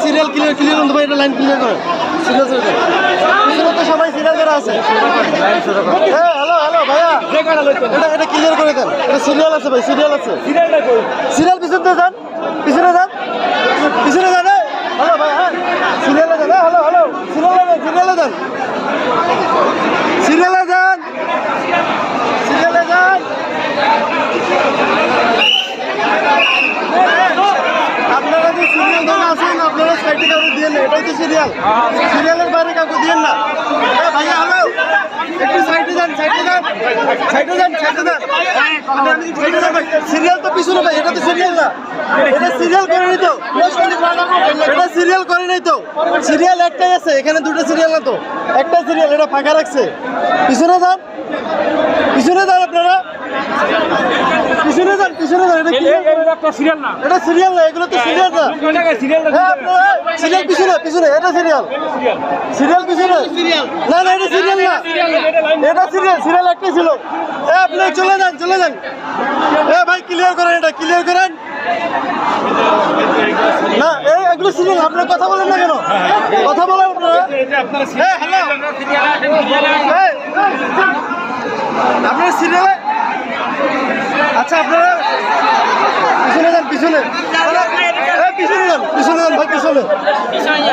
Serial clear clear ভাই, এটা line clear করে সিরিয়াল করে পিছনে তো সবাই সিরিয়াল করা আছে। হ্যাঁ হ্যালো হ্যালো ভাইয়া, এটা ক্লিয়ার করে দেন, এটা সিরিয়াল আছে ভাই, সিরিয়াল আছে। সিরিয়াল পিছনে যান, পিছনে যান, পিছনে যান। হ্যালো ভাই, হ্যাঁ সিরিয়ালে যান। হ্যালো হ্যালো, সিরিয়ালে যান, সিরিয়ালে যান, সিরিয়ালে যান, সিরিয়ালে যান। আপনারা যে সিরিয়াল ধরে আছেন, আপনারা সাইডে কাউকে দিয়ে না, এটাই তো সিরিয়াল। সিরিয়ালের বাইরে কাউকে দিয়ে না। ভাইয়া হ্যালো, একটু সাইডে যান, সাইডে যান, সাইডে যান, সাইডে যান। সিরিয়াল তো পিছনে ভাই, এটা তো সিরিয়াল না, এটা সিরিয়াল করে নাই তো, এটা সিরিয়াল করে নাই তো। সিরিয়াল একটাই আছে এখানে, দুটো সিরিয়াল না তো, একটা সিরিয়াল, এটা ফাঁকা রাখছে। পিছনে যান, পিছনে যান আপনারা, পিছনে যান, পিছনে যান। এটা সিরিয়াল না, এটা সিরিয়াল না, এগুলো তো সিরিয়াল না। হ্যাঁ আপনারা সিরিয়াল পিছনে, পিছনে এটা সিরিয়াল, সিরিয়াল পিছনে না, না এটা সিরিয়াল না, এটা সিরিয়াল, সিরিয়াল একটাই ছিল। আপনি চলে যান, চলে যান। ভাই ক্লিয়ার করেন, এটা ক্লিয়ার করেন না। এগুলো সিরিয়াল, আপনারা কথা বলেন না কেন? কথা বলেন আপনারা। হ্যালো আপনার সিরিয়ালে, আচ্ছা আপনারা পিছনে যান, পিছনে, পিছনে যান, পিছনে যান ভাই, পিছনে।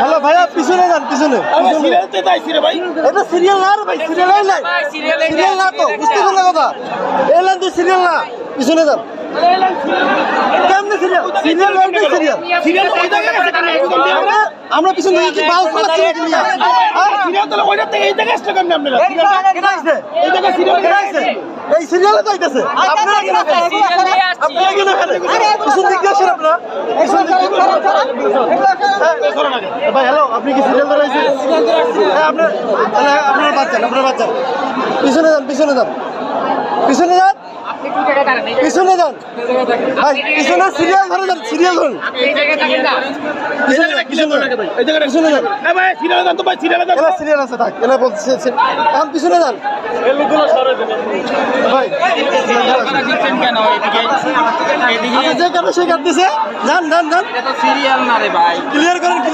হ্যালো ভাইয়া পিছনে যান, পিছনে। এটা সিরিয়াল না রে ভাই, সিরিয়াল নাই, সিরিয়াল না তো, বুঝতে পারলে কথা? এই লাইন তো সিরিয়াল না, পিছনে যান। কেমনে সিরিয়াল? সিরিয়াল ওইটাই সিরিয়াল, সিরিয়াল ওই জায়গায় আছে কেন? আমরা পিছনে কি বাস চালাচ্ছি নাকি? সিরিয়াল তো ওইটা থেকে এই জায়গায় আসছে কেন? আপনারা এটা আছে, এই জায়গায় সিরিয়াল এটা আছে, এই সিরিয়ালে তো আইতাছে। আপনারা কি না আপনারা কি না পিছন দিকে আসেন, আপনারা পিছন দিকে ভাই। হ্যালো আপনি কি সিরিয়াল ধরে আইছেন? হ্যাঁ আপনার, আপনার বাচ্চা, আপনার বাচ্চা। পিছনে যান, পিছনে যান, পিছনে যান, পিছনে যান ভাই, পিছনে সিরিয়াল ধরে যান, সিরিয়াল ধরুন, সিরিয়াল আছে থাক, এলা বলছে এখন পিছনে যান ভাই। যে কারণে সে কাটতেছে, যান যান যান, সিরিয়াল না রে ভাই, ক্লিয়ার করেন।